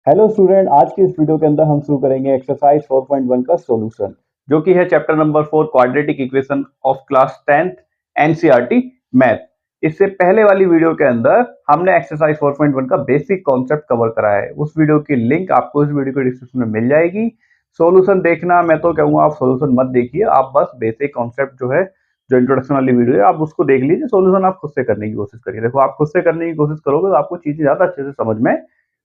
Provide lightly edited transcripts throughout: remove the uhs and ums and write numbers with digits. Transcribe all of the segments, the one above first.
Hello student, आज की इस वीडियो के अंदर हम शुरू करेंगे एक्सरसाइज 4.1 का सॉल्यूशन, जो कि है chapter number 4 quadratic equation of class 10th NCERT math. इससे पहले वाली वीडियो के अंदर हमने एक्सरसाइज 4.1 का बेसिक कॉन्सेप्ट कवर करा है। उस वीडियो की लिंक आपको इस वीडियो के डिस्क्रिप्शन में मिल जाएगी। सॉल्यूशन देखना, मैं तो कहूँगा आप सॉल्यूशन मत देखिए, आप बस बेसिक कॉन्सेप्ट जो है, जो इंट्रोडक्शन वाली वीडियो है, आप उसको देख लीजिए। सॉल्यूशन आप खुद से करने की कोशिश करिए। देखो, आप खुद से करने की कोशिश करोगे तो आपको चीजें ज्यादा अच्छे से समझ में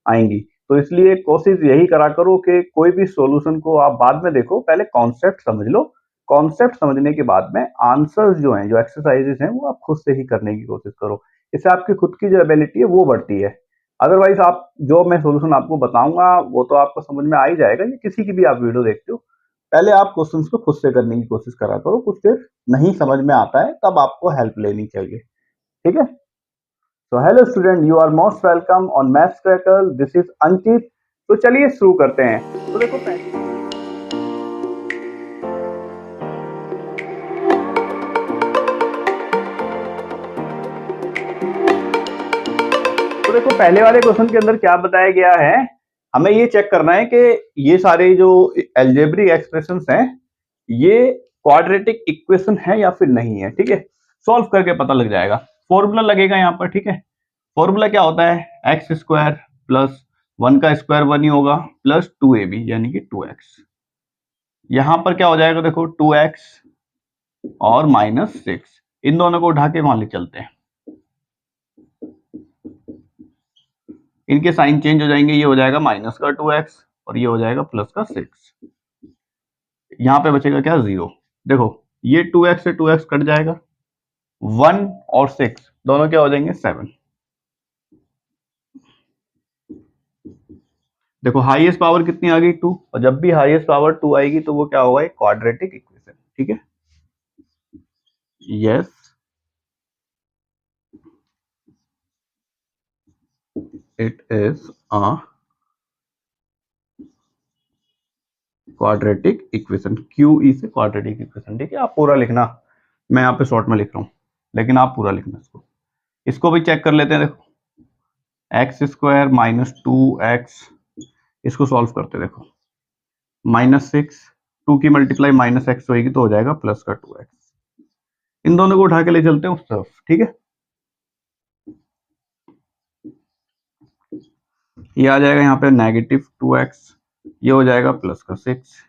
आएंगी। तो इसलिए कोशिश यही करा करो कि कोई भी सॉल्यूशन को आप बाद में देखो, पहले कॉन्सेप्ट समझ लो। कॉन्सेप्ट समझने के बाद में आंसर्स जो हैं, जो एक्सरसाइजेस हैं, वो आप खुद से ही करने की कोशिश करो। इससे आपकी खुद की जो एबिलिटी है वो बढ़ती है। अदरवाइज आप जो मैं सॉल्यूशन आपको बताऊंगा वो तो आपको समझ में आ ही जाएगा। ये किसी की भी आप वीडियो देखते हो, पहले आप क्वेश्चंस को खुद से करने की कोशिश करा करो। कुछ फिर नहीं समझ में आता है तब आपको हेल्प लेनी चाहिए। ठीक है। तो hello student, you are most welcome on maths crackle. This is Ankit. तो चलिए शुरू करते हैं। तो देखो पहले वाले क्वेश्चन के अंदर क्या बताया गया है, हमें ये चेक करना है कि ये सारे जो अलजेब्रिक एक्सप्रेशंस हैं, ये क्वाड्रेटिक इक्वेशन है या फिर नहीं है। ठीक है, सॉल्व करके पता लग जाएगा। फॉर्मूला लगेगा यहाँ पर। ठीक है, फॉर्मूला क्या होता है? एक्स स्क्वायर प्लस 1 का स्क्वायर 1 ही होगा, प्लस 2ab यानी कि 2x। यहां पर क्या हो जाएगा? देखो, 2x और -6, इन दोनों को उठा के वहां ले चलते हैं। इनके साइन चेंज हो जाएंगे। ये हो जाएगा माइनस का 2x और ये हो जाएगा प्लस का 6। यहां पे बचेगा क्या? 0। देखो, ये 2x से 2x कट जाएगा। 1 और 6 दोनों क्या हो जाएंगे? 7। देखो, हाईएस्ट पावर कितनी आ गई? 2। और जब भी हाईएस्ट पावर 2 आएगी तो वो क्या होगा? एक क्वाड्रेटिक इक्वेशन। ठीक है। Yes, it is a quadratic equation. QE से क्वाड्रेटिक इक्वेशन। ठीक है, आप पूरा लिखना, मैं यहाँ पे शॉर्ट में लिख रहा हूँ, लेकिन आप पूरा लिखना इसको। इसको भी चेक कर लेते हैं। देखो, एक्स स्क्वायर -2x, इसको सॉल्व करते हैं। देखो, -6, 2 की मल्टीप्लाई -x होगी तो हो जाएगा प्लस का 2x। इन दोनों को उठा के ले चलते हैं उस तरफ। ठीक है, ये आ जाएगा यहाँ पे -2x, ये हो जाएगा प्लस का 6,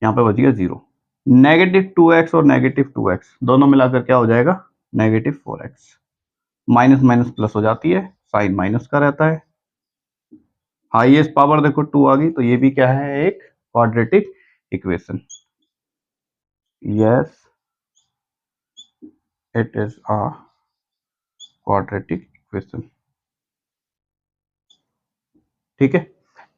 यहाँ पे बच गया 0। -2x और -2x दोनों मिलाकर क्या हो जाएगा? -4x। माइनस माइनस प्लस हो जाती है, साइन माइनस का रहता है। हाईएस्ट पावर देखो 2 आ गई, तो ये भी क्या है? एक quadratic equation. Yes, it is a quadratic equation. ठीक है,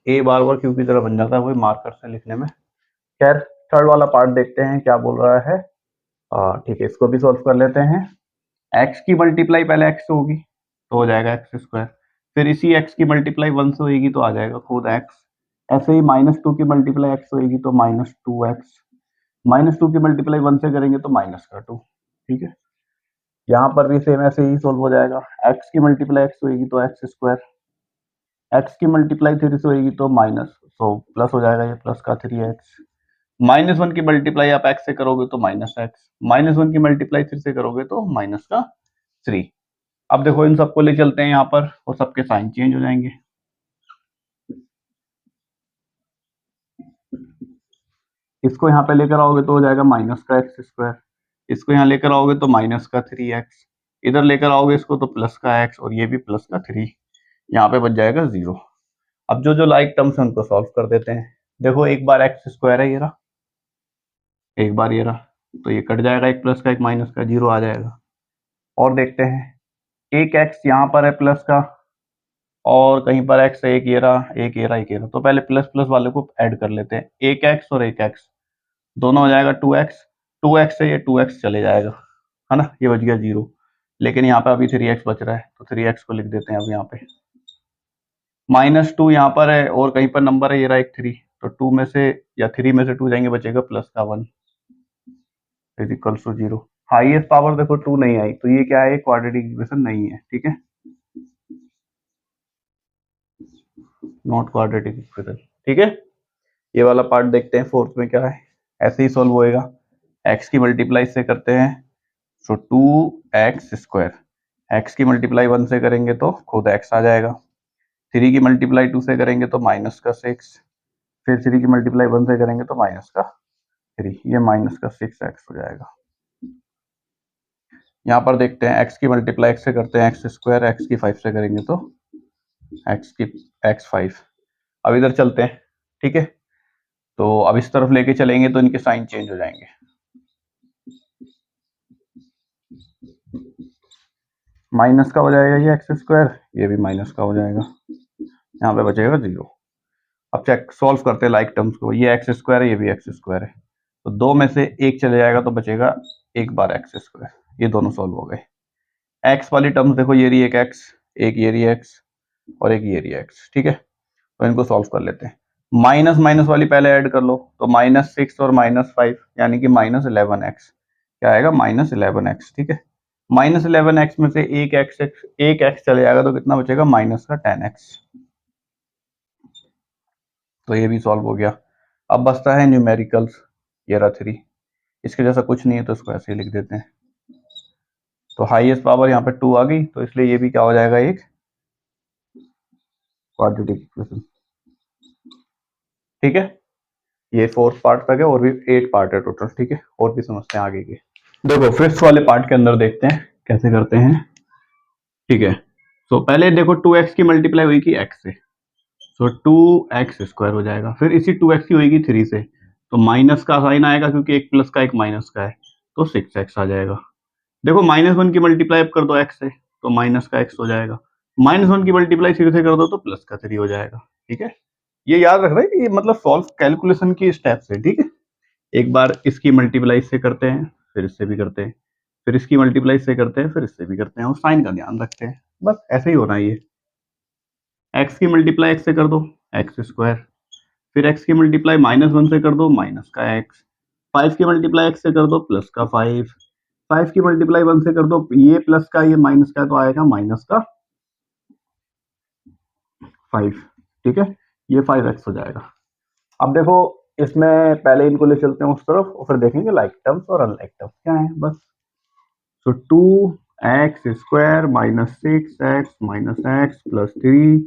ए बार बार क्यू की तरह बन जाता है वही मार्कर से लिखने में। खैर, थर्ड वाला पार्ट देखते हैं क्या बोल रहा है। ठीक है, इसको भी सॉल्व कर लेते हैं। एक्स की मल्टीप्लाई पहले एक्स से होगी तो हो जाएगा एक्स स्क्वायर, फिर इसी एक्स की मल्टीप्लाई 1 से होगी तो आ जाएगा खुद एक्स। ऐसे ही -2 की मल्टीप्लाई एक्स होगी तो -2x। -2 की मल्टीप्लाई 1 से करेंगे तो माइनस का 2। ठीक है, यहाँ पर भी सेम ऐसे ही सोल्व हो जाएगा। एक्स की मल्टीप्लाई एक्स होगी तो एक्स स्क्वायर, एक्स की मल्टीप्लाई 3 से होगी तो माइनस, तो प्लस हो जाएगा ये प्लस का 3x। -1 की मल्टीप्लाई आप एक्स से करोगे तो -x, -1 की मल्टीप्लाई 3 से करोगे तो माइनस का 3। अब देखो, इन सबको ले चलते हैं यहाँ पर, वो सबके साइन चेंज हो जाएंगे। इसको यहाँ पे लेकर आओगे तो हो जाएगा माइनस का एक्स स्क्वायर, इसको यहाँ लेकर आओगे तो माइनस का 3x, इधर लेकर आओगे इसको तो प्लस का x, और ये भी प्लस का 3। यहाँ पे बच जाएगा 0। अब जो जो लाइक टर्म्स है उनको सॉल्व कर देते हैं। देखो, एक बार एक्स स्क्वायर है ये रहा, एक बार ये रहा, तो ये कट जाएगा, एक प्लस का एक माइनस का, 0 आ जाएगा। और देखते हैं, एक एक्स यहाँ पर है प्लस का, और कहीं पर एक्स है, एक ये रहा, एक ये रहा, एक ये रहा। तो पहले प्लस प्लस वाले को ऐड कर लेते हैं। एक एक्स और एक एक्स दोनों हो जाएगा 2x। 2x से ये 2x चले जाएगा, है ना, ये बच गया 0। लेकिन यहाँ पे अभी 3x बच रहा है तो 3x को लिख देते हैं अब यहाँ पे। -2 यहाँ पर है और कहीं पर नंबर है, ये रहा एक 3, तो 2 में से या 3 में से 2 जाएंगे, बचेगा प्लस का 1 is equal to 0। Highest power देखो 2 नहीं आई, तो ये क्या है? क्वाड्रेटिक इक्वेशन नहीं है। ठीक है, नॉट क्वाड्रेटिक इक्वेशन। ठीक है, ये वाला पार्ट देखते हैं फोर्थ में क्या है। ऐसे ही सॉल्व होएगा। एक्स की मल्टीप्लाई से करते हैं, सो 2x²। एक्स की मल्टीप्लाई 1 से करेंगे तो खुद x आ जाएगा। 3 की मल्टीप्लाई 2 से करेंगे तो -6, फिर 3 की मल्टीप्लाई 1 से करेंगे तो -3, ये -6x हो जाएगा। यहाँ पर देखते हैं x की मल्टीप्लाई x से करते हैं x², x की 5 से करेंगे तो x5। अब इधर चलते हैं। ठीक है, तो अब इस तरफ लेके चलेंगे तो इनके साइन चेंज हो जाएंगे। माइनस का हो जाएगा ये x², ये भी माइनस का हो जाएगा, यहाँ पे बचेगा 0। अब चेक सॉल्व करते हैं लाइक टर्म्स को। ये x² है, ये भी x² है, तो दो में से एक चले जाएगा तो बचेगा एक बार x²। ये दोनों सॉल्व हो गए। x वाली टर्म्स देखो, ये रही एक x, एक ये रही x और एक ये रही x। ठीक है, तो इनको सॉल्व कर लेते हैं। माइनस माइनस वाली पहले ऐड कर लो, तो -6 और -5 यानी कि -11x। क्या आएगा? -11x। ठीक है, -11x में से एक x चले जाएगा तो कितना बचेगा? -10x। तो ये भी सॉल्व हो गया। अब बचता है न्यूमेरिकल्स। ये रहा 3, इसके जैसा कुछ नहीं है तो इसको ऐसे ही लिख देते हैं। तो हाईएस्ट पावर यहाँ पे 2 आ गई, तो इसलिए ये भी क्या हो जाएगा? एक क्वाड्रेटिक इक्वेशन। ठीक है, ये फोर्थ पार्ट तक है, और भी 8 पार्ट है टोटल। ठीक है, और भी समझते हैं आगे के। देखो फिफ्थ वाले पार्ट के अंदर देखते हैं कैसे करते हैं। ठीक है, तो पहले देखो 2x की मल्टीप्लाई हुई कि x से, सो 2x² हो जाएगा। फिर इसी 2x की होगी 3 से, तो माइनस का साइन आएगा क्योंकि एक प्लस का एक माइनस का है, तो 6x आ जाएगा। देखो -1 की मल्टीप्लाई अब कर दो x से, तो माइनस का x हो जाएगा। -1 की मल्टीप्लाई 3 से कर दो तो प्लस का 3 हो जाएगा। ठीक है, ये याद रखना है कि ये मतलब सॉल्व कैलकुलेशन की स्टेप्स है। ठीक है, एक बार इसकी मल्टीप्लाई से करते हैं, फिर इससे भी करते हैं, फिर इसकी मल्टीप्लाई से करते हैं, फिर इससे भी करते हैं, और साइन का ध्यान रखते हैं। बस ऐसे ही होना है ये। x की मल्टीप्लाई x से कर दो, x²। फिर x की मल्टीप्लाई -1 से कर दो, माइनस का x। 5 की मल्टीप्लाई x से कर दो, प्लस का 5। 5 की मल्टीप्लाई 1 से कर दो, ये प्लस का ये माइनस का, तो आएगा -5। ठीक है, ये 5x हो जाएगा। अब देखो इसमें पहले इनको ले चलते हैं उस तरफ, और फिर देखेंगे लाइक टर्म्स और अनलाइक टर्म्स क्या है। बस, सो 2x² -6x -x + 3।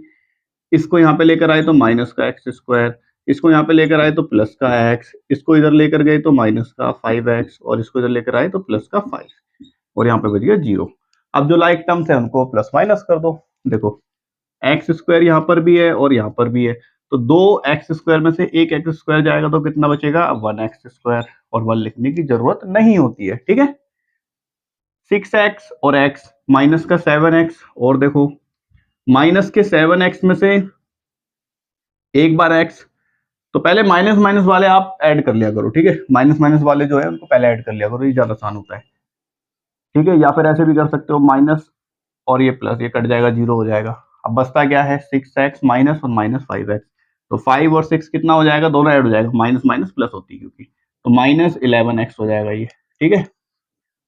इसको यहाँ पे लेकर आए तो माइनस का x², इसको यहाँ पे लेकर आए तो प्लस का x, इसको इधर लेकर गए तो माइनस का 5x, और इसको इधर लेकर आए तो प्लस का 5, और यहाँ पे बच गया 0। अब जो लाइक टर्म्स है उनको प्लस माइनस कर दो। देखो x² यहाँ पर भी है और यहाँ पर भी है, तो दो x² में से एक x² जाएगा तो कितना बचेगा? 1x², और 1 लिखने की जरूरत नहीं होती है। ठीक है, 6x और x, माइनस का 7x, और देखो माइनस के 7x में से एक बार x, तो पहले माइनस माइनस वाले आप ऐड कर लिया करो। ठीक है, माइनस माइनस वाले जो है उनको पहले ऐड कर लिया करो, ये ज्यादा आसान होता है। ठीक है, या फिर ऐसे भी कर सकते हो, माइनस और ये प्लस, ये कट जाएगा, 0 हो जाएगा। अब बचता क्या है? 6x माइनस और -5x, तो 5 और 6 कितना हो जाएगा? दोनों ऐड हो जाएगा, माइनस माइनस प्लस होती है क्योंकि, तो -11x हो जाएगा ये। ठीक है,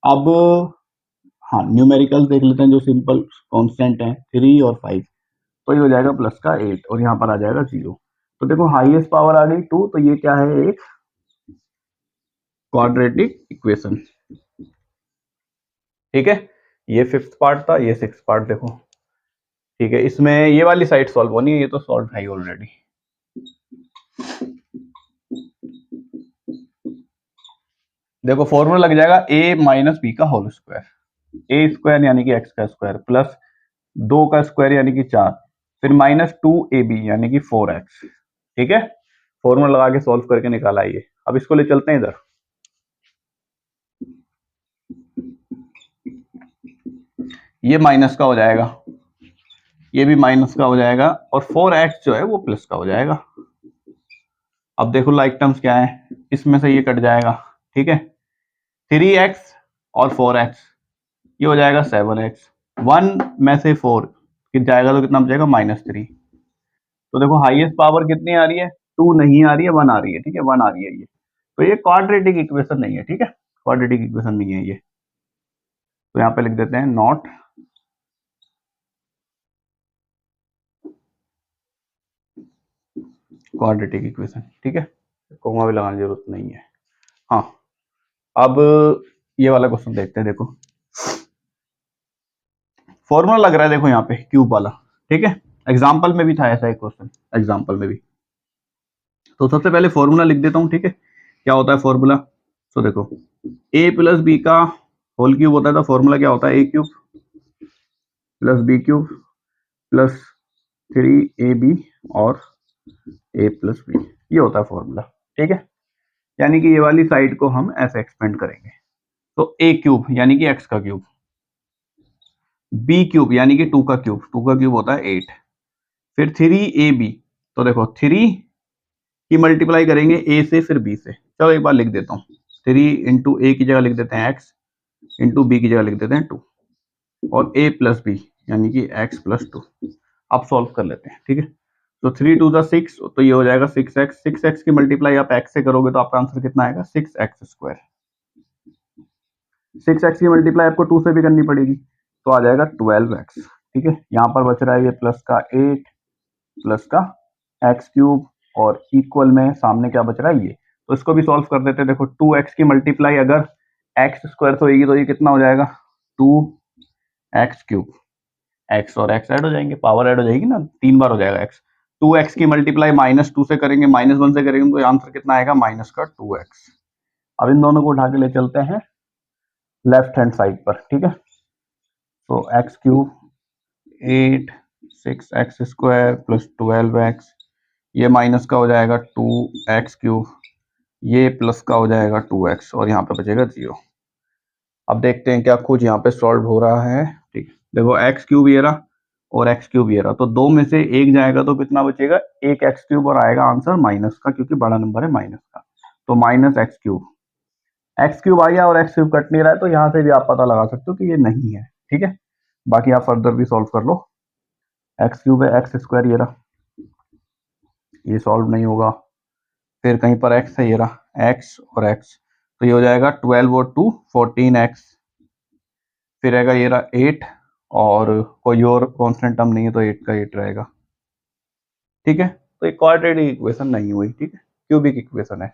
अब हाँ न्यूमेरिकल्स देख लेते हैं जो सिंपल कांस्टेंट है, 3 और 5, तो ये हो जाएगा प्लस का 8, और यहाँ पर आ जाएगा 0। तो देखो हाईएस्ट पावर आ गई 2, तो ये क्या है? एक क्वाड्रेटिक इक्वेशन। ठीक है, ये फिफ्थ पार्ट था, ये सिक्स्थ पार्ट देखो। ठीक है, इसमें ये वाली साइड सॉल्व होनी है, ये तो सॉल्व है ऑलरेडी। देखो फॉर्मूला लग जाएगा a - b² a² यानी कि x का स्क्वायर, प्लस 2 का स्क्वायर यानी कि 4, फिर -2ab यानी कि 4x। ठीक है, फॉर्मूला लगा के सॉल्व करके निकाला ये। अब इसको ले चलते हैं इधर। ये माइनस का हो जाएगा, ये भी माइनस का हो जाएगा, और 4x जो है वो प्लस का हो जाएगा। अब देखो लाइक टर्म्स क्या है, इसमें से ये कट जाएगा। ठीक है, 3x और 4x, ये हो जाएगा 7x। 1 में से 4 जाएगा तो कितना बचेगा? -3। तो देखो हाईएस्ट पावर कितनी आ रही है? 2 नहीं आ रही है, 1 आ रही है। ठीक है, 1 आ रही है ये, तो ये क्वाड्रेटिक इक्वेशन नहीं है। ठीक है, क्वाड्रेटिक इक्वेशन नहीं है ये, तो यहाँ पे लिख देते हैं क्वाड्रेटिक इक्वेशन, ठीक है, कोमा भी लगाने की जरूरत नहीं है। हाँ, अब ये वाला क्वेश्चन देखते हैं। देखो फॉर्मूला लग रहा है, देखो यहाँ पे क्यूब वाला, ठीक है, एग्जाम्पल में भी था ऐसा एक क्वेश्चन, एग्जाम्पल में भी। तो सबसे पहले फॉर्मूला लिख देता हूँ, ठीक है, क्या होता है फॉर्मूला। तो देखो a प्लस बी का होल क्यूब होता है, तो फॉर्मूला क्या होता है, A cube plus B cube plus 3ab और a प्लस बी, ये होता है फॉर्मूला, ठीक है। यानी कि ये वाली साइड को हम ऐसे एक्सपेंड करेंगे, तो a क्यूब यानी कि x का क्यूब, b क्यूब यानी कि 2 का क्यूब, 2 का क्यूब होता है 8, फिर 3ab, तो देखो 3 की मल्टीप्लाई करेंगे a से फिर b से। चलो एक बार लिख देता हूँ, 3 इंटू ए की जगह लिख देते हैं x, इंटू बी की जगह लिख देते हैं 2, और a प्लस बी यानी कि x प्लस 2। अब सॉल्व कर लेते हैं, ठीक है। तो 3 टू 6, तो ये हो जाएगा 6x, 6x की मल्टीप्लाई आप x से करोगे तो आपका आंसर कितना आएगा, 6x स्क्वायर। 6x की मल्टीप्लाई आपको 2 से भी करनी पड़ेगी, तो आ जाएगा 12x, ठीक है। यहाँ पर बच रहा है ये प्लस का 8 प्लस का x क्यूब, और इक्वल में सामने क्या बच रहा है ये, तो इसको भी सॉल्व कर देते हैं। देखो 2x की मल्टीप्लाई अगर x स्क्वायर से होगी तो ये कितना हो जाएगा, 2x क्यूब, x और x ऐड हो जाएंगे, पावर ऐड हो जाएगी ना, 3 बार हो जाएगा x। 2x की मल्टीप्लाई -2 से करेंगे, -1 से करेंगे, तो आंसर कितना आएगा, माइनस का 2x। अब इन दोनों को उठा के ले चलते हैं लेफ्ट हैंड साइड पर, ठीक है। तो x cube 8 6x square plus 12x, ये माइनस का हो जाएगा 2x क्यूब, ये प्लस का हो जाएगा 2x, और यहाँ पे बचेगा 0। अब देखते हैं क्या कुछ यहाँ पे सॉल्व हो रहा है, ठीक है। देखो x क्यूब ये रहा और x क्यूब ये रहा, तो दो में से एक जाएगा तो कितना बचेगा, एक x क्यूब, और आएगा आंसर माइनस का, क्योंकि बड़ा नंबर है माइनस का, तो माइनस एक्स क्यूब आ गया, और एक्स क्यूब कट नहीं रहा है, तो यहाँ से भी आप पता लगा सकते हो कि ये नहीं है, ठीक है। बाकी आप फर्दर भी सॉल्व कर लो। एक्स क्यूब है, एक्स स्क्वायर ये रहा, ये सॉल्व नहीं होगा, फिर कहीं पर x है, ये रहा x और x, तो ये हो जाएगा 12 और 2 14x, फिर रहेगा ये रहा 8, और कोई और कांस्टेंट टर्म नहीं है, तो 8 का 8 रहेगा, ठीक है। तो ये क्वाड्रेटिक इक्वेशन नहीं हुई, ठीक है, क्यूबिक इक्वेशन है,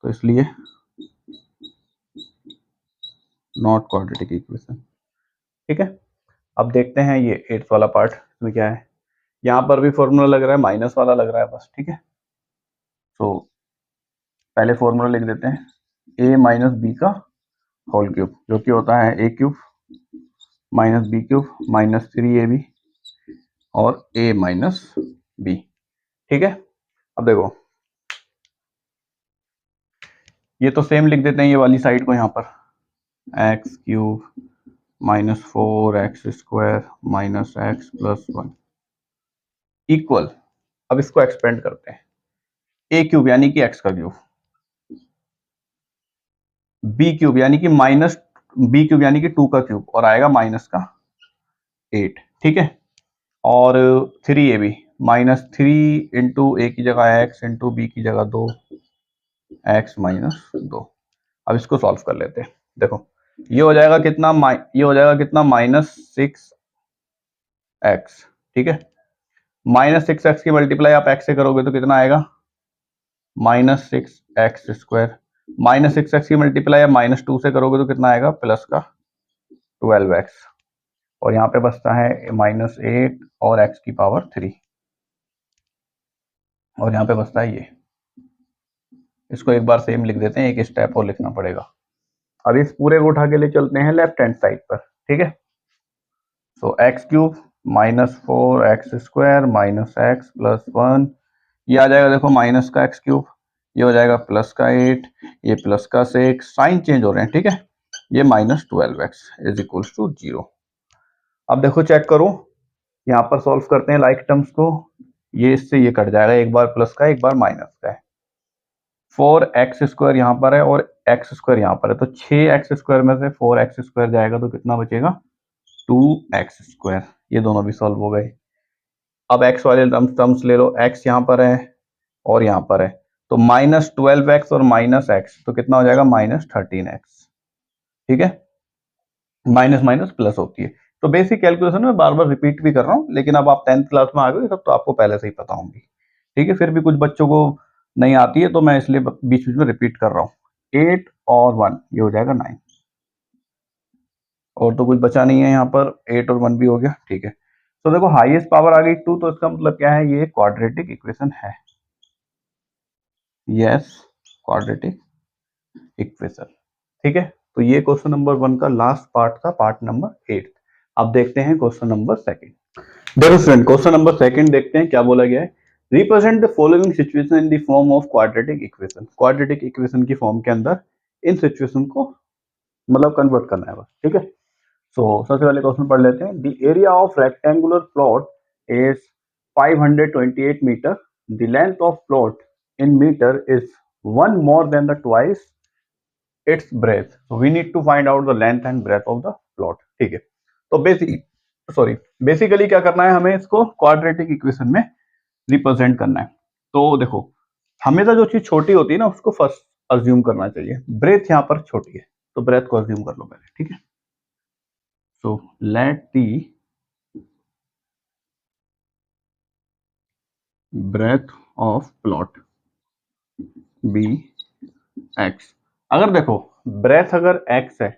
तो इसलिए नॉट क्वाड्रेटिक इक्वेशन, ठीक है। अब देखते हैं ये 8th वाला पार्ट में क्या है। यहाँ पर भी फॉर्मूला लग रहा है, माइनस वाला लग रहा है बस, ठीक है। तो पहले फॉर्मूला लिख देते हैं, a माइनस बी का होल क्यूब, जो कि होता है a cube minus B cube minus 3ab और a माइनस बी, ठीक है। अब देखो ये तो सेम लिख देते हैं, ये वाली साइड को यहाँ पर x cube minus 4x square minus X plus 1 equal, अब इसको एक्सपेंड करते हैं, ए क्यूब यानी कि x का क्यूब, बी क्यूब यानी कि माइनस बी क्यूब यानी कि 2 का क्यूब, और आएगा माइनस का 8, ठीक है। और 3ab माइनस 3 इंटू ए की जगह x इंटू बी की जगह 2x माइनस 2। अब इसको सॉल्व कर लेते हैं। देखो ये हो जाएगा कितना, ये हो जाएगा कितना, -6x, ठीक है। -6x की मल्टीप्लाई आप x से करोगे तो कितना आएगा, -6x स्क्वायर, -6x की मल्टीप्लाई आप -2 से करोगे तो कितना आएगा, प्लस का 12x, और यहाँ पे बचता है -8 और x की पावर 3, और यहाँ पे बचता है ये। इसको एक बार सेम लिख देते हैं, एक स्टेप और लिखना पड़ेगा। अब इस पूरे को उठा के ले चलते हैं लेफ्ट हैंड साइड पर, ठीक है। So X cube -4x square minus X plus 1, ये आ जाएगा, देखो माइनस का एक्स क्यूब, ये हो जाएगा प्लस का 8, ये प्लस का 6, साइन चेंज हो रहे हैं, ठीक है। ये -12x इज इक्वल्स टू 0। अब देखो चेक करो, यहाँ पर सॉल्व करते हैं लाइक टर्म्स को, ये इससे ये कट जाएगा, एक बार प्लस का एक बार माइनस का है। 4x स्क्वायर यहाँ पर है और x स्क्वायर यहाँ पर है, तो 6x स्क्वायर में से 4x स्क्वायर जाएगा तो कितना बचेगा, 2x स्क्वायर। ये दोनों भी सॉल्व हो गए। अब x वाले टर्म्स ले लो, x यहाँ पर है और यहाँ पर है, तो -12x और -x, तो कितना हो जाएगा, -13x, ठीक है। माइनस माइनस प्लस होती है, तो बेसिक कैलकुलेशन में बार बार रिपीट भी कर रहा हूँ, लेकिन अब आप 10th क्लास में आ गए, सब तो आपको पहले से ही पता होंगी, ठीक है, फिर भी कुछ बच्चों को नहीं आती है तो मैं इसलिए बीच बीच में रिपीट कर रहा हूँ। 8 और 1 ये हो जाएगा 9, और तो कुछ बचा नहीं है यहाँ पर, 8 और 1 भी हो गया। ठीक है, तो देखो हाईएस्ट पावर आ गई 2, तो इसका मतलब क्या है, ये क्वाड्रेटिक इक्वेशन है। Yes, quadratic equation. ठीक है, तो ये क्वेश्चन नंबर 1 का लास्ट पार्ट था, पार्ट नंबर 8। अब देखते हैं क्वेश्चन नंबर 2। देखो स्टूडेंट, क्वेश्चन नंबर 2 देखते हैं क्या बोला गया है। Represent the following situation in the form of quadratic equation. Quadratic equation की फॉर्म के अंदर इन सिचुएशन को मतलब कन्वर्ट करना है बस। ठीक है, सो सबसे पहले क्वेश्चन पढ़ लेते हैं। The area of rectangular plot is 528 metre, the length of plot in metre is 1 more than the twice its breadth, so we need to find out the length and breadth of the plot। ठीक है, तो basically क्या करना है, हमें इसको quadratic equation में represent करना है। तो देखो, हमेशा जो चीज छोटी होती है ना उसको फर्स्ट अज्यूम करना चाहिए। ब्रेथ यहाँ पर छोटी है तो ब्रेथ को अज्यूम कर लो पहले। ठीक है, so let the breadth of plot be x. अगर देखो ब्रेथ अगर एक्स है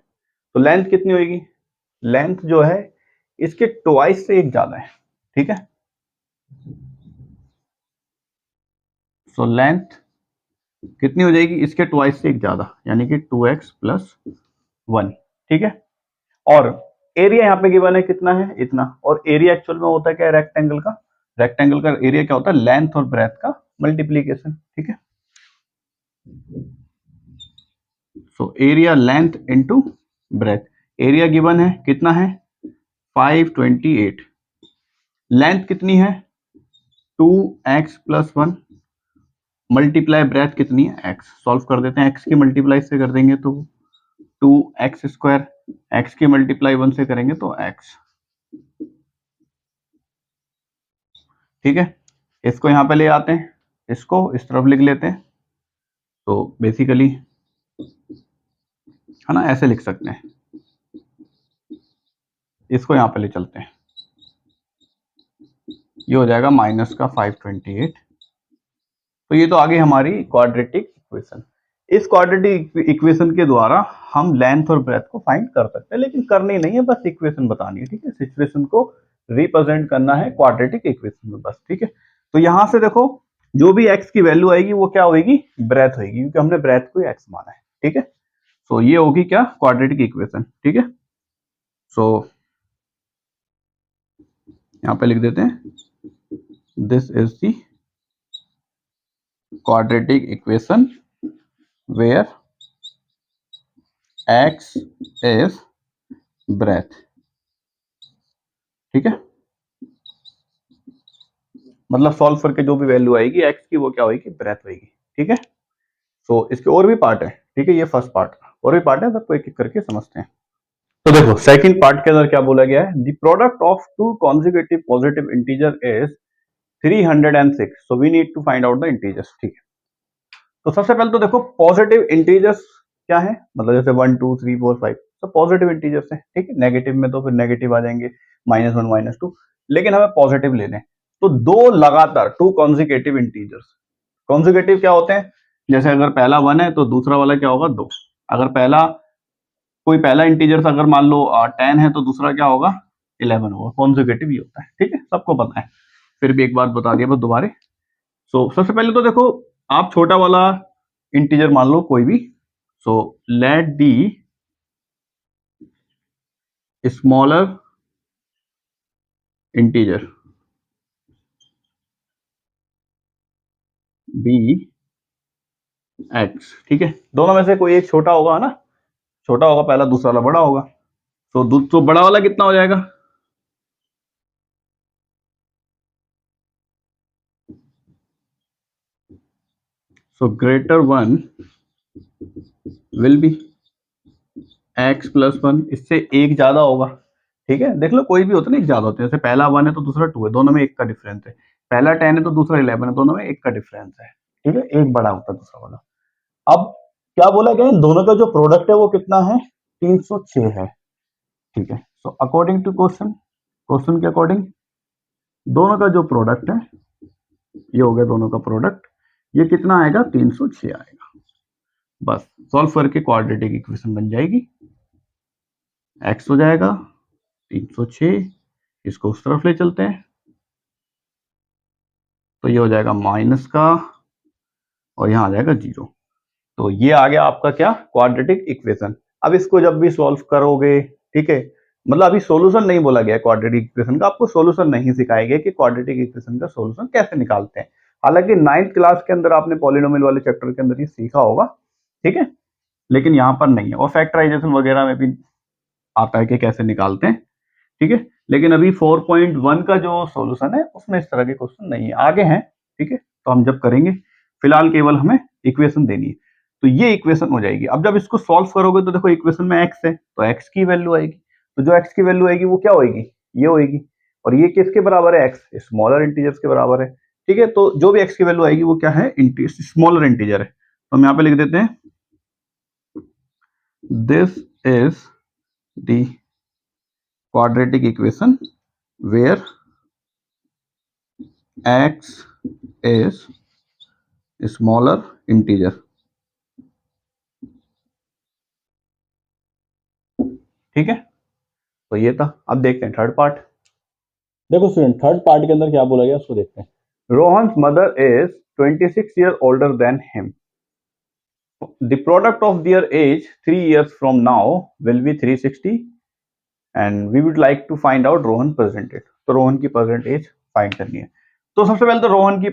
तो लेंथ कितनी होगी, लेंथ जो है इसके ट्वाइस से एक ज्यादा है। ठीक है, सो लेंथ कितनी हो जाएगी, इसके ट्वाइस से एक ज्यादा, यानी कि 2x प्लस 1। ठीक है, और एरिया यहाँ पे गिवन है कितना है, इतना। और एरिया एक्चुअल में होता है क्या, रेक्टेंगल का। रेक्टेंगल का एरिया क्या होता है, लेंथ और ब्रेथ का मल्टीप्लीकेशन। ठीक है, so area length into breadth. Area given है कितना है, 528। लेंथ कितनी है, 2x प्लस 1 मल्टीप्लाई ब्रेथ कितनी है, x। सॉल्व कर देते हैं, x की मल्टीप्लाई से कर देंगे तो 2x स्क्वायर, x की मल्टीप्लाई 1 से करेंगे तो x। ठीक है, इसको यहां पे ले आते हैं, इसको इस तरफ लिख लेते हैं। तो बेसिकली है ना, ऐसे लिख सकते हैं, इसको यहां पे ले चलते हैं, ये हो जाएगा माइनस का 528। तो ये तो आ गई हमारी क्वाड्रेटिक इक्वेशन। इस क्वाड्रेटिक इक्वेशन के द्वारा हम लेंथ और ब्रेथ को फाइंड कर सकते हैं, लेकिन करनी नहीं है, बस इक्वेशन बतानी है। ठीक है, सिचुएशन को रिप्रेजेंट करना है क्वाड्रेटिक इक्वेशन में बस। ठीक है, तो यहां से देखो जो भी x की वैल्यू आएगी वो क्या होगी, ब्रेथ होगी, क्योंकि हमने ब्रेथ को x माना है। ठीक है, सो ये होगी क्या, क्वाड्रेटिक इक्वेशन। ठीक है, सो यहां पे लिख देते हैं, this is the quadratic equation where x is breadth। ठीक है, मतलब सॉल्व करके जो भी वैल्यू आएगी x की वो क्या होगी, ब्रेथ होगी। ठीक है, तो इसके और भी पार्ट है। ठीक है, ये फर्स्ट पार्ट, और भी पार्ट है, सबको एक एक करके समझते हैं। तो देखो सेकंड पार्ट के अंदर क्या बोला गया है, the product of two consecutive positive integer is 306, so we need to find out the integers. ठीक है, तो सबसे पहले तो देखो पॉजिटिव इंटीजर्स क्या है, मतलब जैसे 1 2 3 4 5 सब पॉजिटिव इंटीजर्स हैं। ठीक है, नेगेटिव में तो फिर नेगेटिव आ जाएंगे, -1 -2, लेकिन हमें पॉजिटिव लेने हैं। तो दो लगातार, टू कॉन्जिक्यूटिव इंटीजर्स। कॉन्जिक्यूटिव क्या होते हैं, जैसे अगर पहला 1 है तो दूसरा वाला क्या होगा, 2। अगर कोई पहला इंटीजर अगर मान लो 10 है तो दूसरा क्या होगा, 11 होगा। कॉन्जिक्यूटिव ही होता है। ठीक है, सबको पता है, फिर भी एक बात बता दिया बस दोबारा। सो सबसे पहले तो देखो आप छोटा वाला इंटीजर मान लो कोई भी। So let the smaller integer be x. ठीक है, दोनों में से कोई एक छोटा होगा ना, छोटा होगा पहला, दूसरा वाला बड़ा होगा। तो बड़ा वाला कितना हो जाएगा, so greater one will be x plus 1, इससे एक ज्यादा होगा। ठीक है, देख लो कोई भी होता है ना, एक ज्यादा होते हैं, जैसे पहला 1 है तो दूसरा 2 है, दोनों में एक का डिफरेंस है। पहला 10 है तो दूसरा 11 है, दोनों में एक का डिफरेंस है। ठीक है, एक बड़ा होता है दूसरा वाला। अब क्या बोला गया, इन दोनों का जो प्रोडक्ट है वो कितना है, 306 है। ठीक है, so according to question, question के अकॉर्डिंग दोनों का जो प्रोडक्ट है ये हो गया दोनों का प्रोडक्ट। ये कितना आएगा? 306 आएगा। बस सॉल्व करके क्वाड्रेटिक इक्वेशन बन जाएगी। x हो जाएगा 306, इसको उस तरफ ले चलते हैं तो ये हो जाएगा माइनस का और यहाँ आ जाएगा 0। तो ये आ गया आपका क्या? Quadratic equation. अब इसको जब भी सॉल्व करोगे, ठीक है, मतलब अभी सॉल्यूशन नहीं बोला गया क्वाड्रेटिक इक्वेशन का, आपको सॉल्यूशन नहीं सिखाया गया कि क्वाड्रेटिक इक्वेशन का सॉल्यूशन कैसे निकालते हैं। हालांकि 9th क्लास के अंदर आपने पॉलिनोमियल वाले चैप्टर के अंदर ये सीखा होगा, ठीक है, लेकिन यहाँ पर नहीं है। और फैक्टराइजेशन वगैरह में भी आता है कि कैसे निकालते हैं, ठीक है, लेकिन अभी 4.1 का जो सॉल्यूशन है उसमें इस तरह के क्वेश्चन नहीं है, आगे हैं, ठीक है, तो हम जब करेंगे, फिलहाल केवल हमें इक्वेशन देनी है। तो ये इक्वेशन हो जाएगी। अब जब इसको सॉल्व करोगे तो देखो इक्वेशन में x है तो x की वैल्यू आएगी, तो जो x की वैल्यू आएगी वो क्या होगी? ये होगी। और ये किसके बराबर है? x स्मॉलर इंटीजर्स के बराबर है, ठीक है। तो जो भी x की वैल्यू आएगी वो क्या है? स्मॉलर इंटीजर है। तो हम यहाँ पे लिख देते हैं this is the quadratic equation where x is smaller integer, ठीक है। तो ये था। अब देखते हैं थर्ड पार्ट। देखो स्टूडेंट, थर्ड पार्ट के अंदर क्या बोला गया उसको देखते हैं। Rohan's mother is 26 year older than him. The product of their age 3 years from now will be 360 and we would like to find out Rohan present age। तो रोहन की present age फाइंड करनी है। तो सबसे पहले तो रोहन की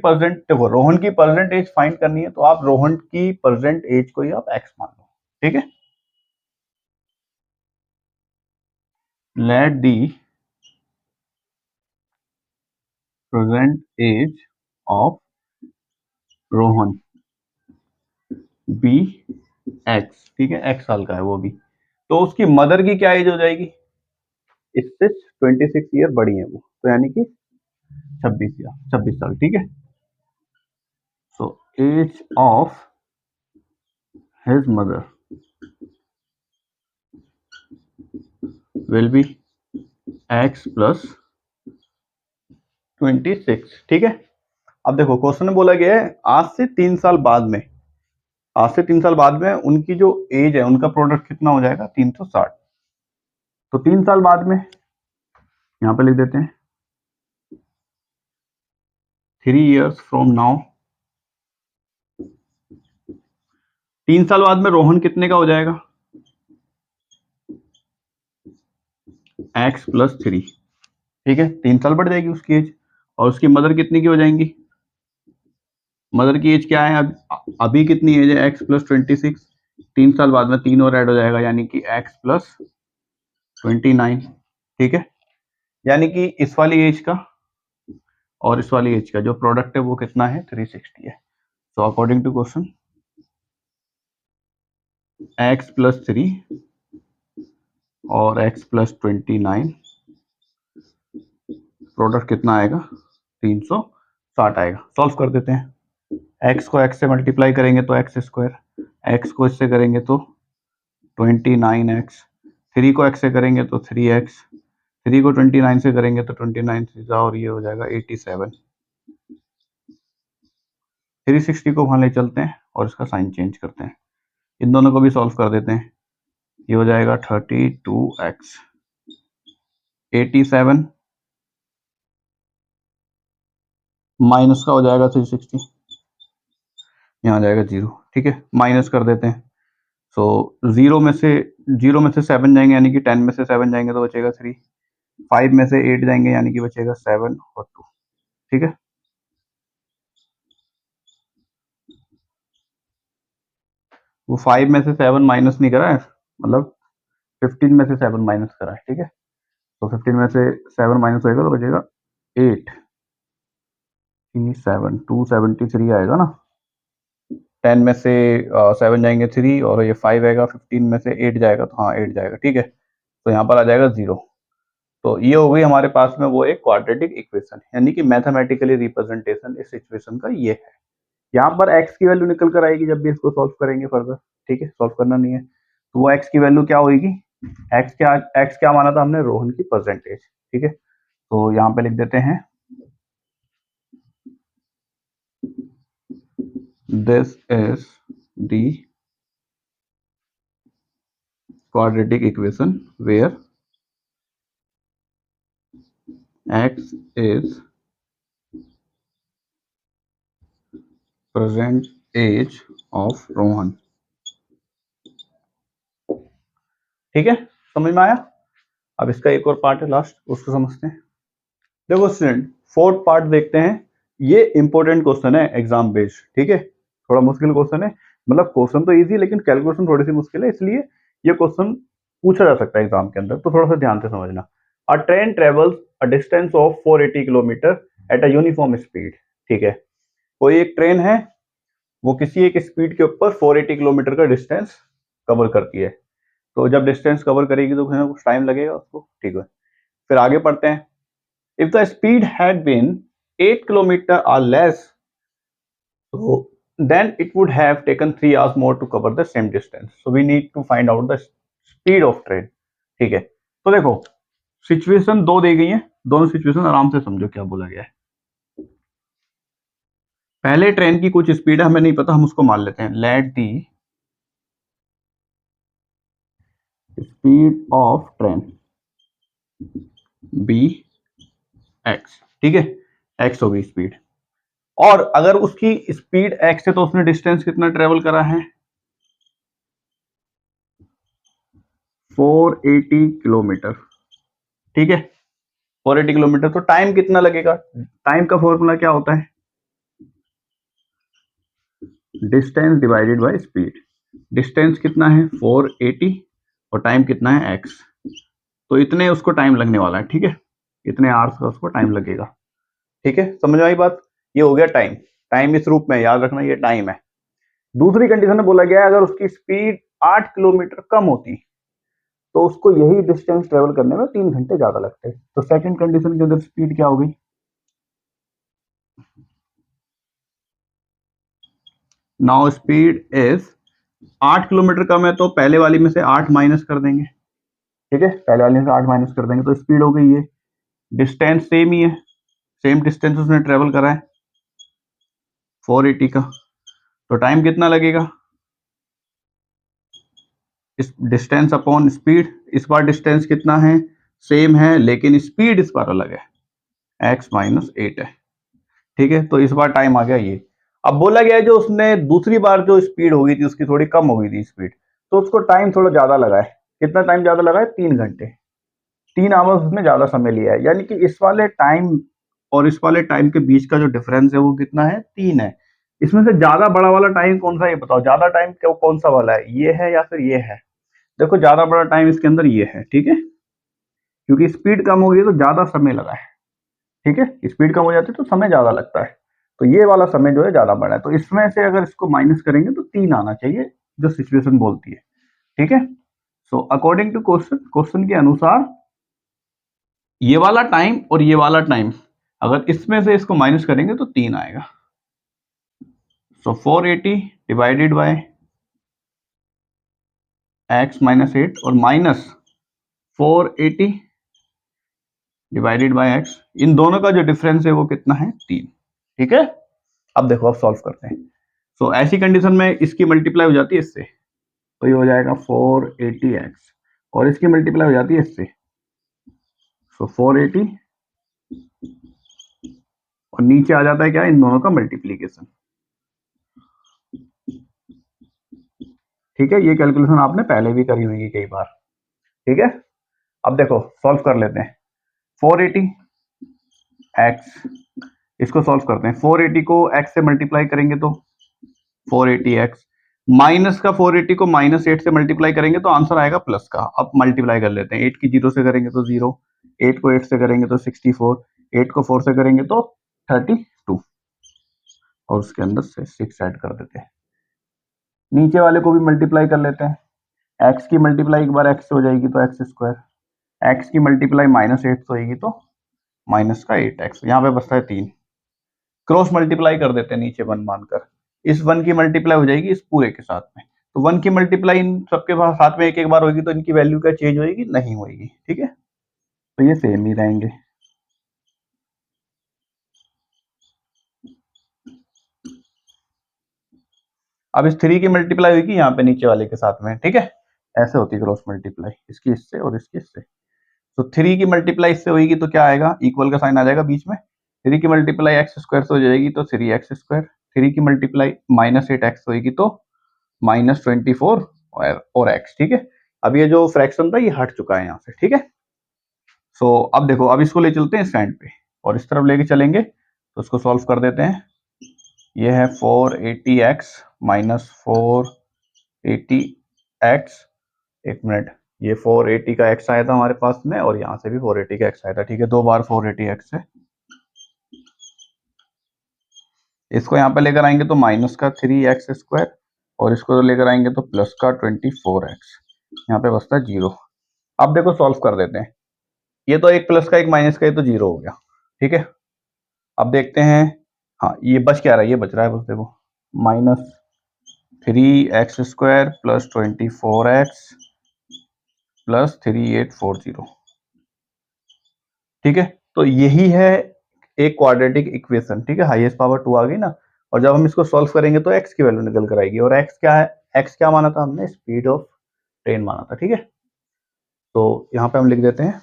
प्रेजेंट एज फाइंड करनी है, तो आप रोहन की प्रेजेंट एज को ही आप एक्स मान लो, ठीक है। Let the present age of Rohan be x, ठीक है, एक्स साल का है वो भी। तो उसकी मदर की क्या एज हो जाएगी? इससे 26 ईयर बड़ी है वो, तो यानी कि 26 साल, ठीक है। So age of his mother will be x plus 26, ठीक है। अब देखो क्वेश्चन में बोला गया है आज से 3 साल बाद में, आज से 3 साल बाद में उनकी जो एज है, उनका प्रोडक्ट कितना हो जाएगा? 360। तो 3 साल बाद में यहां पे लिख देते हैं 3 years फ्रॉम नाउ। 3 साल बाद में रोहन कितने का हो जाएगा? x प्लस 3, ठीक है। 3 साल बढ़ जाएगी उसकी एज। और उसकी मदर कितने की हो जाएंगी? मदर की एज क्या है? अभी कितनी एज है? x plus 26। 3 साल बाद में 3 और ऐड हो जाएगा, यानी कि x प्लस 29, ठीक है। यानी कि इस वाली एज का और इस वाली एज का जो प्रोडक्ट है वो कितना है? 360 है। So according to question x plus 3 और x प्लस 29 प्रोडक्ट कितना आएगा? 360 आएगा। सॉल्व कर देते हैं। x को x से मल्टीप्लाई करेंगे तो x स्क्वायर, x को इससे करेंगे तो 29x, 3 को x से करेंगे तो 3x, 3 को 29 से करेंगे तो 29 सीधा, और ये हो जाएगा 87। 360 को वहां ले चलते हैं और इसका साइन चेंज करते हैं। इन दोनों को भी सॉल्व कर देते हैं। ये हो जाएगा 32x, 87 माइनस का हो जाएगा 360, यहाँ आ जाएगा 0, ठीक है। माइनस कर देते हैं। सो 0 में से 7 जाएंगे, यानी कि 10 में से 7 जाएंगे तो बचेगा 3, 5 में से 8 जाएंगे यानी कि बचेगा 7 और 2, ठीक है। वो 5 में से 7 माइनस नहीं करा है, मतलब 15 में से 7 माइनस करा है, ठीक है। तो 15 में से 7 माइनस होएगा तो बचेगा 8, 7, 273 आएगा ना। 10 में से 7 जाएंगे 3 और ये 5 आएगा, 15 में से 8 जाएगा तो हाँ 8 जाएगा, ठीक है। तो यहाँ पर आ जाएगा 0। तो ये हो गई हमारे पास में वो एक क्वाड्रेटिक इक्वेशन, यानी कि मैथमेटिकली रिप्रेजेंटेशन इस इक्वेशन का ये है। यहाँ पर x की वैल्यू निकल कर आएगी जब भी इसको सॉल्व करेंगे फर्दर, ठीक है। सॉल्व करना नहीं है तो वो x की वैल्यू क्या होगी? x क्या माना था हमने? रोहन की परसेंटेज, ठीक है। तो यहाँ पे लिख देते हैं this is the quadratic equation where x is present age of Rohan. ठीक है, समझ में आया। अब इसका एक और पार्ट है लास्ट, उसको समझते हैं। देखो स्टूडेंट, फोर्थ पार्ट देखते हैं। ये इंपॉर्टेंट क्वेश्चन है एग्जाम बेस्ड, ठीक है, थोड़ा मुश्किल क्वेश्चन है, मतलब क्वेश्चन तो इजी लेकिन कैलकुलेशन थोड़ी सी मुश्किल है, इसलिए ये क्वेश्चन पूछा जा सकता है एग्जाम के अंदर, तो थोड़ा सा ध्यान से समझना। अ train travels a distance of 480 kilometre at a uniform speed. ठीक है, कोई एक ट्रेन है, वो किसी एक स्पीड के ऊपर 480 किलोमीटर का डिस्टेंस कवर करती है। तो जब डिस्टेंस कवर करेगी तो कुछ टाइम लगेगा उसको, ठीक है। फिर आगे पढ़ते हैं। If the speed had been 8 kilometre और less, so then it would have taken 3 hours more to cover the same distance. So we need to find out the speed of train. ठीक है, तो देखो सिचुएशन दो दी गई है, दोनों situation आराम से समझो क्या बोला गया है। पहले ट्रेन की कुछ स्पीड है, हमें नहीं पता, हम उसको मान लेते हैं। Let the speed of train be x. ठीक है, एक्स होगी स्पीड, और अगर उसकी स्पीड एक्स है तो उसने डिस्टेंस कितना ट्रेवल करा है, 480 किलोमीटर। ठीक है, 480 किलोमीटर, तो टाइम कितना लगेगा? टाइम का फॉर्मूला क्या होता है? Distance divided by speed. Distance कितना है? 480, और टाइम कितना है? एक्स। तो इतने उसको टाइम लगने वाला है, ठीक है, इतने आवर्स का उसको टाइम लगेगा। ठीक है, समझ आई बात? ये हो गया टाइम। टाइम इस रूप में याद रखना, ये टाइम है। दूसरी कंडीशन में बोला गया है अगर उसकी स्पीड 8 किलोमीटर कम होती तो उसको यही डिस्टेंस ट्रेवल करने में 3 घंटे ज्यादा लगते। तो सेकंड कंडीशन के अंदर स्पीड क्या हो गई? नाउ स्पीड इज 8 किलोमीटर कम है, तो पहले वाली में से 8 माइनस कर देंगे। ठीक है, पहले वाली में से 8 माइनस कर देंगे तो स्पीड हो गई ये। डिस्टेंस सेम ही है, सेम डिस्टेंस उसने ट्रेवल करा है 480 का, तो टाइम कितना लगेगा? इस डिस्टेंस अपॉन स्पीड। इस बार डिस्टेंस कितना है? सेम है, लेकिन स्पीड इस बार अलग है, x माइनस 8 है। ठीक है, तो इस बार टाइम आ गया ये। अब बोला गया है जो उसने दूसरी बार जो स्पीड हो गई थी उसकी थोड़ी कम हो गई थी स्पीड, तो उसको टाइम थोड़ा ज्यादा लगा है। कितना टाइम ज्यादा लगा है? 3 घंटे, 3 आवर्स उसने ज्यादा समय लिया है। यानी कि इस वाले टाइम और इस वाले टाइम के बीच का जो डिफरेंस है वो कितना है? 3 है। इसमें से ज्यादा बड़ा वाला टाइम कौन सा है ये बताओ? ज्यादा टाइम कौन सा वाला है, ये है या फिर ये है? देखो ज्यादा बड़ा टाइम इसके अंदर ये है, ठीक है, क्योंकि स्पीड कम हो गई तो ज्यादा समय लगा है। ठीक है, स्पीड कम हो जाती है तो समय ज्यादा लगता है, तो ये वाला समय जो है ज्यादा बड़ा है। तो इसमें से अगर इसको माइनस करेंगे तो 3 आना चाहिए, जो सिचुएशन बोलती है। ठीक है, so according to question, question के अनुसार ये वाला टाइम और ये वाला टाइम अगर इसमें से इसको माइनस करेंगे तो 3 आएगा। सो 480 डिवाइडेड बाय x माइनस 8 और माइनस 480 डिवाइडेड बाय x, इन दोनों का जो डिफरेंस है वो कितना है? 3। ठीक है, अब देखो, अब सॉल्व करते हैं। सो ऐसी कंडीशन में इसकी मल्टीप्लाई हो जाती है इससे, तो ये हो जाएगा 480x, और इसकी मल्टीप्लाई हो जाती है इससे, सो 480, और नीचे आ जाता है क्या? इन दोनों का मल्टीप्लीकेशन। ठीक है, ये कैलकुलेशन आपने पहले भी करी हुई कई बार। ठीक है, अब देखो सॉल्व कर लेते हैं। 480x, इसको सॉल्व करते हैं। 480 को x से मल्टीप्लाई करेंगे तो 480x, माइनस का 480 को माइनस 8 से मल्टीप्लाई करेंगे तो आंसर आएगा प्लस का। अब मल्टीप्लाई कर लेते हैं। 8 की 0 से करेंगे तो 0, 8 को 8 से करेंगे तो 64, 8 को 4 से करेंगे तो 32, और उसके अंदर से 6 ऐड कर देते हैं। नीचे वाले को भी मल्टीप्लाई कर लेते हैं। x की मल्टीप्लाई एक बार x से हो जाएगी तो x स्क्वायर, x की मल्टीप्लाई माइनस 8 से होगी तो माइनस का 8x, यहाँ पे बचता है 3। क्रॉस मल्टीप्लाई कर देते हैं नीचे 1 मानकर, इस 1 की मल्टीप्लाई हो जाएगी इस पूरे के साथ में, तो 1 की मल्टीप्लाई इन सबके साथ में एक एक बार होगी, तो इनकी वैल्यू क्या चेंज होगी? नहीं होगी। ठीक है, तो ये सेम ही रहेंगे। अब इस 3 की मल्टीप्लाई होगी यहाँ पे नीचे वाले के साथ में, ठीक है, ऐसे होती है क्रॉस मल्टीप्लाई, इसकी इससे और इसकी इससे। तो 3 की मल्टीप्लाई इससे होगी तो क्या आएगा, इक्वल का साइन आ जाएगा बीच में, 3 की मल्टीप्लाई एक्स स्क्वायर से हो जाएगी तो 3x स्क्वायर, 3 की मल्टीप्लाई -8x होगी तो -24 और x, ठीक है। अब ये जो फ्रैक्शन था ये हट चुका है यहाँ से, ठीक है। सो अब देखो, अब इसको ले चलते हैं स्टैंड पे और इस तरफ लेके चलेंगे तो इसको सॉल्व कर देते हैं। ये है 480x माइनस 480x, एक मिनट, ये 480 का x आया था हमारे पास में और यहाँ से भी 480 का x आया था, ठीक है, 2 बार 480x है। इसको यहाँ पे लेकर आएंगे तो माइनस का 3x स्क्वायर और इसको लेकर आएंगे तो प्लस का 24x, यहाँ पे बचता है 0। अब देखो सॉल्व कर देते हैं, ये तो एक प्लस का एक माइनस का, ये तो 0 हो गया, ठीक है। अब देखते हैं, हाँ ये बच क्या रहा है, ये बच रहा है बस, देखो -3x square plus 24x plus 3840, ठीक है। तो यही है एक क्वाड्रेटिक इक्वेशन, ठीक है, हाईएस्ट पावर 2 आ गई ना, और जब हम इसको सॉल्व करेंगे तो x की वैल्यू निकल कर आएगी, और x क्या है, x क्या माना था हमने, स्पीड ऑफ ट्रेन माना था, ठीक है। तो यहाँ पे हम लिख देते हैं,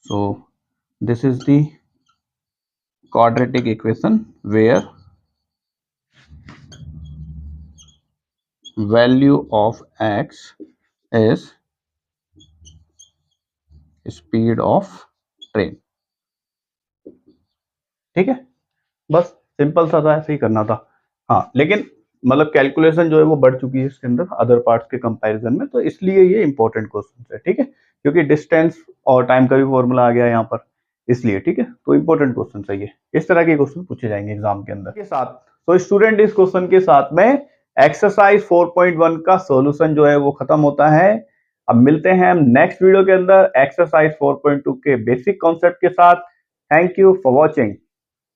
so this is the quadratic equation where value of x is speed of train, ठीक है। बस सिंपल सा था, ऐसे ही करना था। हाँ लेकिन मतलब कैलकुलेशन जो है वो बढ़ चुकी है इसके अंदर अदर पार्ट्स के कंपैरिजन में, तो इसलिए ये इंपॉर्टेंट क्वेश्चन है, ठीक है, क्योंकि डिस्टेंस और टाइम का भी फॉर्मूला आ गया यहाँ पर, इसलिए, ठीक है। तो इंपॉर्टेंट क्वेश्चन है ये, इस तरह के क्वेश्चन पूछे जाएंगे एग्जाम के अंदर के साथ। तो स्टूडेंट इस क्वेश्चन के साथ में एक्सरसाइज 4.1 का सॉल्यूशन जो है वो खत्म होता है। अब मिलते हैं हम नेक्स्ट वीडियो के अंदर एक्सरसाइज 4.2 के बेसिक कॉन्सेप्ट के साथ। Thank you for watching.